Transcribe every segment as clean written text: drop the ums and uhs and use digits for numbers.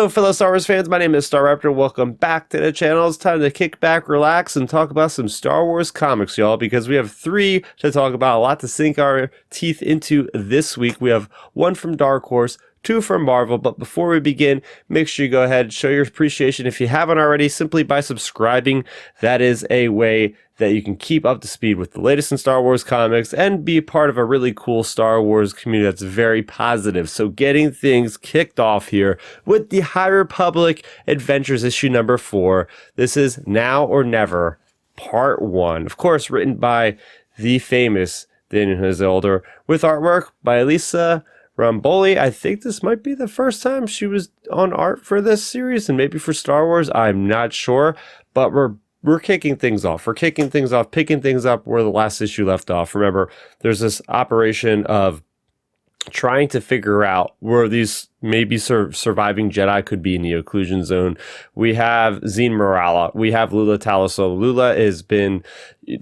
Hello, fellow Star Wars fans. My name is Star Raptor. Welcome back to the channel. It's time to kick back, relax, and talk about some Star Wars comics, y'all, because we have 3 to talk about, a lot to sink our teeth into this week. We have 1 from Dark Horse, 2 from Marvel, but before we begin, make sure you go ahead and show your appreciation if you haven't already, simply by subscribing. That is a way that you can keep up to speed with the latest in Star Wars comics and be part of a really cool Star Wars community that's very positive. So getting things kicked off here with the High Republic Adventures issue number 4. This is Now or Never, part 1. Of course, written by the famous Daniel Hizilder, with artwork by Elisa Ramboli. I think this might be the first time she was on art for this series, and maybe for Star Wars. I'm not sure, but we're kicking things off. We're kicking things off, picking things up where the last issue left off. Remember, there's this operation of trying to figure out where these maybe surviving Jedi could be in the occlusion zone. We have Zeen Mrala. We have Lulo Talisola. Lula has been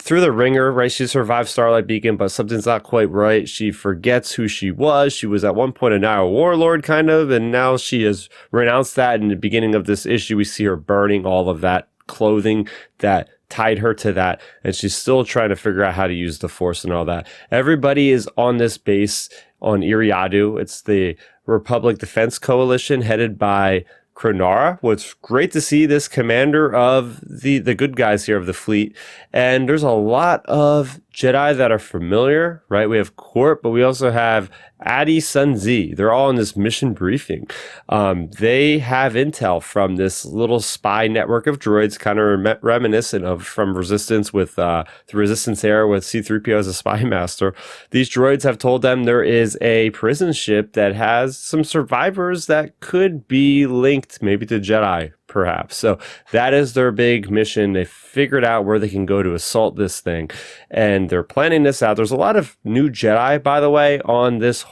through the ringer, right? She survived Starlight Beacon, but something's not quite right. She forgets who she was. She was at one point a Nihil warlord, kind of, and now she has renounced that. In the beginning of this issue, we see her burning all of that clothing that tied her to that, and she's still trying to figure out how to use the Force and all that. Everybody is on this base on Iriadu. It's the Republic Defense Coalition headed by Kronara. What's great to see this commander of the good guys here of the fleet, and there's a lot of Jedi that are familiar, right? We have Court, but we also have Adi Sunzi. They're all in this mission briefing. They have intel from this little spy network of droids, kind of reminiscent of from Resistance with the Resistance era with C-3PO as a spy master. These droids have told them there is a prison ship that has some survivors that could be linked maybe to Jedi, perhaps. So that is their big mission. They figured out where they can go to assault this thing, and they're planning this out. There's a lot of new Jedi, by the way, on this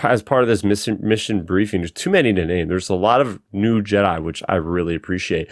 as part of this mission briefing. There's too many to name. There's a lot of new Jedi, which I really appreciate.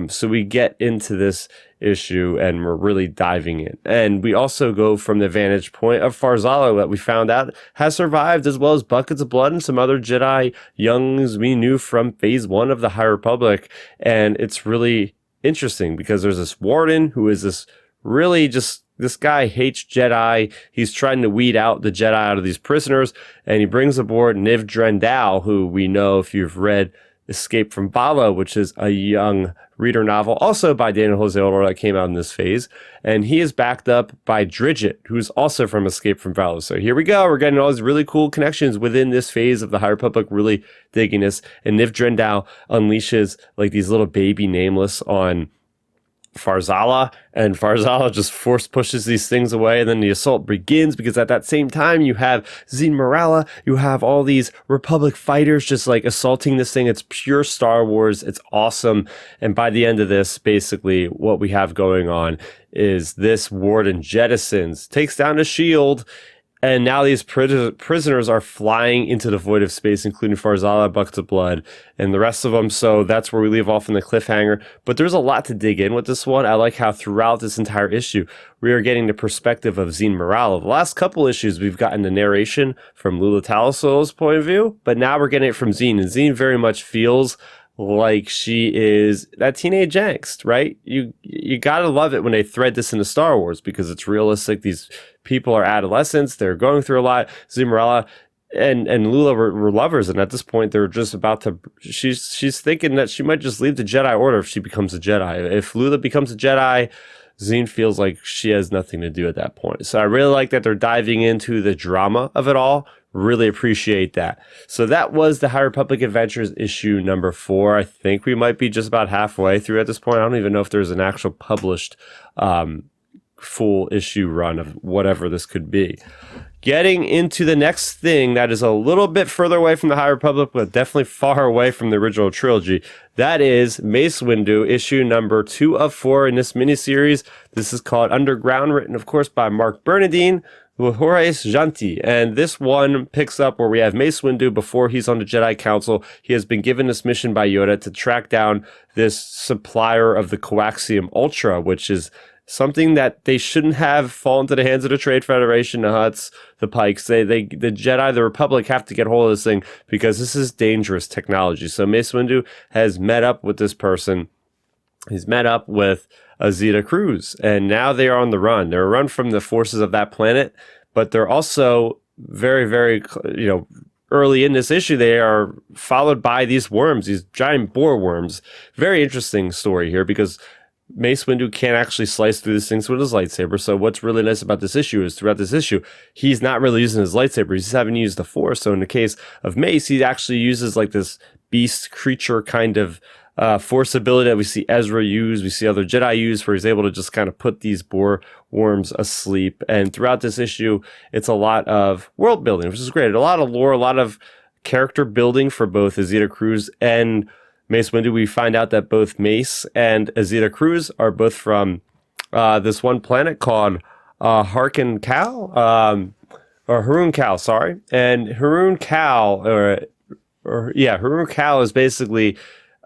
So we get into this issue and we're really diving in, and we also go from the vantage point of Farzala, that we found out has survived, as well as Buckets of Blood and some other Jedi youngs we knew from phase 1 of the High Republic. And it's really interesting because there's this warden who is this guy hates Jedi. He's trying to weed out the Jedi out of these prisoners, and he brings aboard Niv Drendal, who we know, if you've read Escape from Bala, which is a young reader novel, also by Daniel Hizilder, that came out in this phase. And he is backed up by Dridget, who's also from Escape from Bala. So here we go. We're getting all these really cool connections within this phase of the High Republic, really digging this. And Niv Drendal unleashes like these little baby nameless on Farzala, and Farzala just force pushes these things away, and then the assault begins, because at that same time you have Zeen Mrala, you have all these Republic fighters just like assaulting this thing. It's pure Star Wars. It's awesome. And by the end of this, basically what we have going on is this warden jettisons, takes down a shield, and now these prisoners are flying into the void of space, including Farzala, Buckets of Blood, and the rest of them. So that's where we leave off in the cliffhanger. But there's a lot to dig in with this one. I like how throughout this entire issue, we are getting the perspective of Zeen Mrala. The last couple issues, we've gotten the narration from Lulo Talisola's point of view, but now we're getting it from Zeen. And Zeen very much feels like she is that teenage angst, right? You gotta love it when they thread this into Star Wars, because it's realistic. These people are adolescents, they're going through a lot. Zeen Mrala and Lula were lovers, and at this point they're just about to, she's thinking that she might just leave the Jedi Order if she becomes a Jedi. If Lula becomes a Jedi, Zeen feels like she has nothing to do at that point. So I really like that they're diving into the drama of it all. Really appreciate that. So that was the High Republic Adventures issue number 4. I think we might be just about halfway through at this point. I don't even know if there's an actual published full issue run of whatever this could be. Getting into the next thing that is a little bit further away from the High Republic, but definitely far away from the original trilogy. That is Mace Windu, issue number 2 of 4 in this miniseries. This is called Underground, written, of course, by Mark Bernardine, Horace Janti. And this one picks up where we have Mace Windu before he's on the Jedi Council. He has been given this mission by Yoda to track down this supplier of the coaxium ultra, which is something that they shouldn't have fallen to the hands of the Trade Federation, the Hutts, the Pikes. The Jedi, the Republic have to get hold of this thing because this is dangerous technology. So Mace Windu has met up with this person. He's met up with a Zeta Cruz, and now they are on the run. They're run from the forces of that planet, but they're also very, very, early in this issue, they are followed by these worms, these giant boar worms. Very interesting story here because Mace Windu can't actually slice through these things with his lightsaber. So what's really nice about this issue is throughout this issue, he's not really using his lightsaber. He's having used the Force. So in the case of Mace, he actually uses like this beast creature kind of Force ability that we see Ezra use, we see other Jedi use, where he's able to just kind of put these boar worms asleep. And throughout this issue, it's a lot of world building, which is great. A lot of lore, a lot of character building for both Zeta Cruz and Mace Windu. We find out that both Mace and Zeta Cruz are both from this one planet called Harkin Cal, or Harun Cal, sorry. And Harun Cal, Harun Cal is basically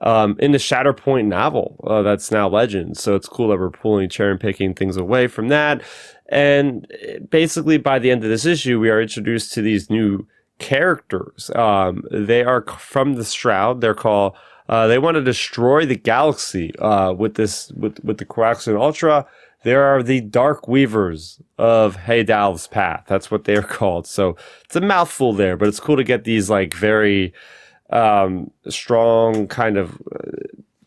in the Shatterpoint novel that's now Legends. So it's cool that we're pulling, cherry picking things away from that. And basically by the end of this issue, we are introduced to these new characters. They are from the Shroud. They're called, they want to destroy the galaxy with the Coaxian Ultra. There are the Dark Weavers of Heydal's Path. That's what they're called. So it's a mouthful there, but it's cool to get these like very strong kind of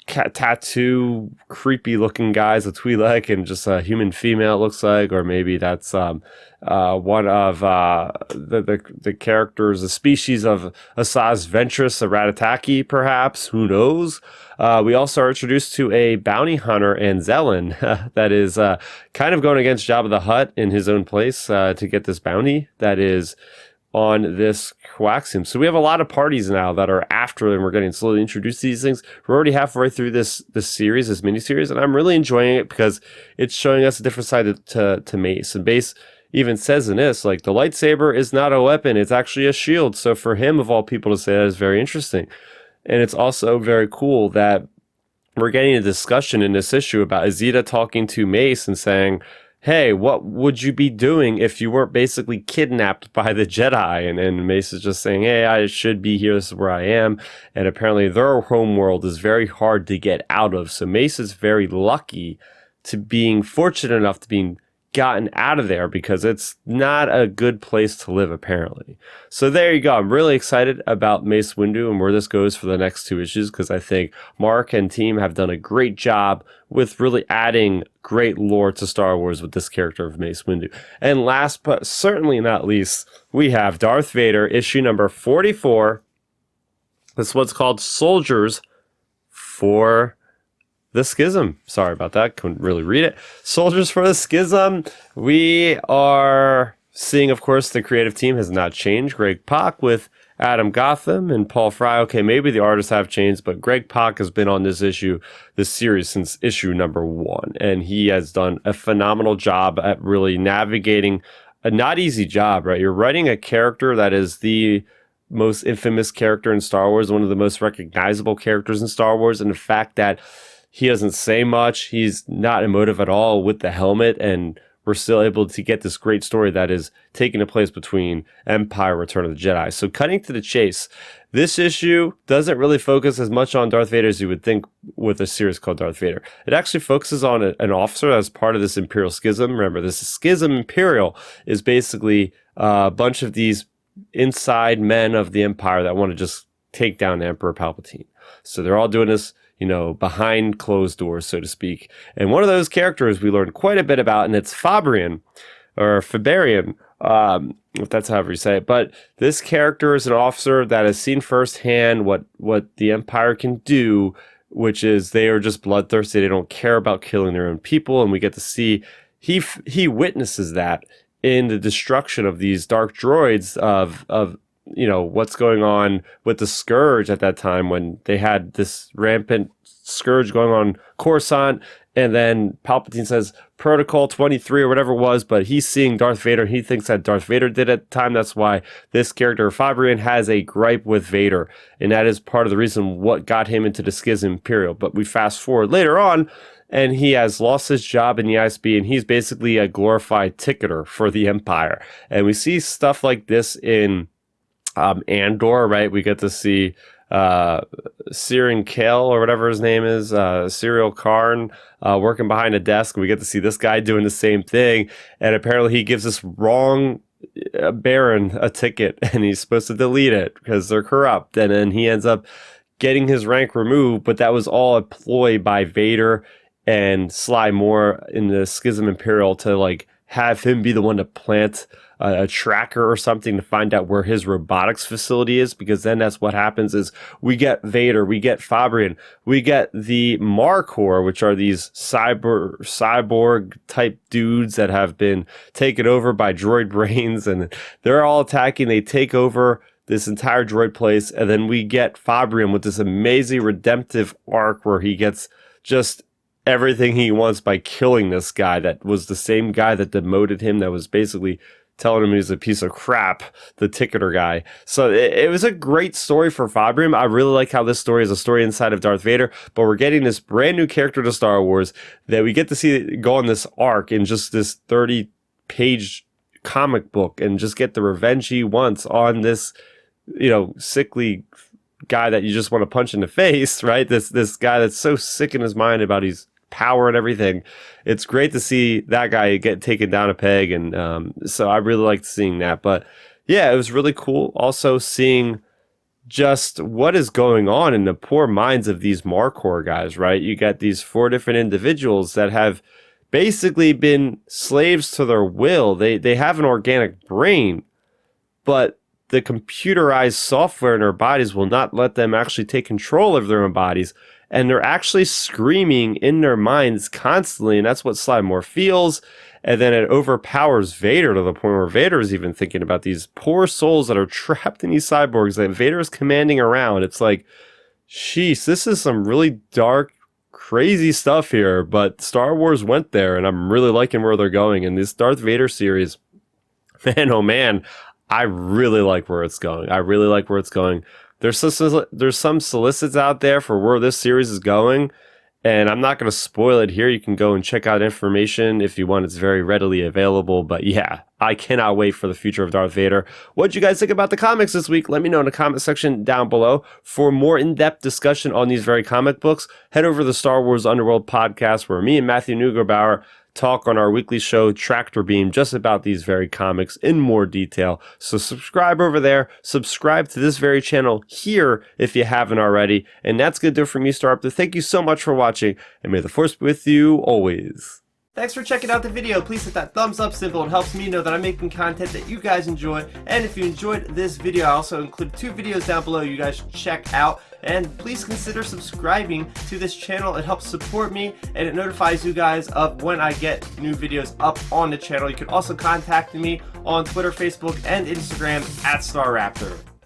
tattoo creepy looking guys, a Twi'lek and just a human female it looks like, or maybe that's one of the characters, a species of Asajj Ventress, a Ratataki perhaps, who knows. We also are introduced to a bounty hunter, Anzelin, that is kind of going against Jabba the Hutt in his own place to get this bounty that is on this Coaxium. So we have a lot of parties now that are after, and we're getting slowly introduced to these things. We're already halfway through this series, this miniseries, and I'm really enjoying it because it's showing us a different side to Mace. And Mace even says in this, like, the lightsaber is not a weapon, it's actually a shield. So for him, of all people, to say that is very interesting. And it's also very cool that we're getting a discussion in this issue about Zeta talking to Mace and saying, hey, what would you be doing if you weren't basically kidnapped by the Jedi? And Mace is just saying, hey, I should be here. This is where I am. And apparently their home world is very hard to get out of. So Mace is very lucky to being fortunate enough to being gotten out of there because it's not a good place to live, apparently. So there you go. I'm really excited about Mace Windu and where this goes for the next two issues because I think Mark and team have done a great job with really adding great lore to Star Wars with this character of Mace Windu. And last but certainly not least, we have Darth Vader, issue number 44. This one's called Soldiers for the Schism. Sorry about that. Couldn't really read it. Soldiers for the Schism. We are seeing, of course, the creative team has not changed. Greg Pak with Adam Gotham and Paul Fry. Okay, maybe the artists have changed, but Greg Pak has been on this series since issue number 1. And he has done a phenomenal job at really navigating a not easy job, right? You're writing a character that is the most infamous character in Star Wars, one of the most recognizable characters in Star Wars. And the fact that he doesn't say much, he's not emotive at all with the helmet, and we're still able to get this great story that is taking place between Empire and Return of the Jedi. So cutting to the chase, this issue doesn't really focus as much on Darth Vader as you would think with a series called Darth Vader. It actually focuses on an officer as part of this Imperial Schism. Remember, this Schism Imperial is basically a bunch of these inside men of the Empire that want to just take down Emperor Palpatine. So they're all doing this, behind closed doors, so to speak. And one of those characters we learned quite a bit about, and it's Fabrian, or Fabarian, if that's however you say it. But this character is an officer that has seen firsthand what the Empire can do, which is they are just bloodthirsty. They don't care about killing their own people, and we get to see he witnesses that in the destruction of these dark droids of what's going on with the Scourge at that time when they had this rampant Scourge going on Coruscant, and then Palpatine says Protocol 23 or whatever it was, but he's seeing Darth Vader. He thinks that Darth Vader did at the time. That's why this character, Fabrian, has a gripe with Vader, and that is part of the reason what got him into the Schism Imperial. But we fast forward later on, and he has lost his job in the ISB, and he's basically a glorified ticketer for the Empire. And we see stuff like this in Andor, right? We get to see Sirin Kale, or whatever his name is, Serial Karn, working behind a desk. We get to see this guy doing the same thing, and apparently he gives this wrong Baron a ticket, and he's supposed to delete it because they're corrupt, and then he ends up getting his rank removed. But that was all a ploy by Vader and Sly Moore in the Schism Imperial to like have him be the one to plant a tracker or something to find out where his robotics facility is, because then that's what happens is we get Vader, we get Fabrian, we get the Marcor, which are these cyborg type dudes that have been taken over by droid brains, and they're all attacking. They take over this entire droid place, and then we get Fabrian with this amazing redemptive arc where he gets just everything he wants by killing this guy that was the same guy that demoted him, that was basically telling him he's a piece of crap, the ticketer guy. So it was a great story for Fabrian. I really like how this story is a story inside of Darth Vader, but we're getting this brand new character to Star Wars that we get to see go on this arc in just this 30-page comic book and just get the revenge he wants on this, you know, sickly guy that you just want to punch in the face, right? This guy that's so sick in his mind about his power and everything. It's great to see that guy get taken down a peg, and so I really liked seeing that. But yeah, it was really cool also seeing just what is going on in the poor minds of these Marcor guys, right? You got these 4 different individuals that have basically been slaves to their will. They have an organic brain, but the computerized software in their bodies will not let them actually take control of their own bodies. And they're actually screaming in their minds constantly, and that's what Sly Moore feels. And then it overpowers Vader to the point where Vader is even thinking about these poor souls that are trapped in these cyborgs that Vader is commanding around. It's like, sheesh, this is some really dark, crazy stuff here, but Star Wars went there, and I'm really liking where they're going. And this Darth Vader series, man, oh man, I really like where it's going. I really like where it's going. There's some solicits out there for where this series is going, and I'm not going to spoil it here. You can go and check out information if you want. It's very readily available. But yeah, I cannot wait for the future of Darth Vader. What did you guys think about the comics this week? Let me know in the comment section down below. For more in-depth discussion on these very comic books, head over to the Star Wars Underworld podcast, where me and Matthew Neugebauer talk on our weekly show Tractor Beam just about these very comics in more detail. So subscribe over there, subscribe to this very channel here if you haven't already, and that's gonna do it for me, Star Raptor. Thank you so much for watching, and may the Force be with you always. Thanks for checking out the video. Please hit that thumbs up symbol. It helps me know that I'm making content that you guys enjoy. And if you enjoyed this video, I also include 2 videos down below you guys should check out. And please consider subscribing to this channel. It helps support me, and it notifies you guys of when I get new videos up on the channel. You can also contact me on Twitter, Facebook, and Instagram @StarRaptor.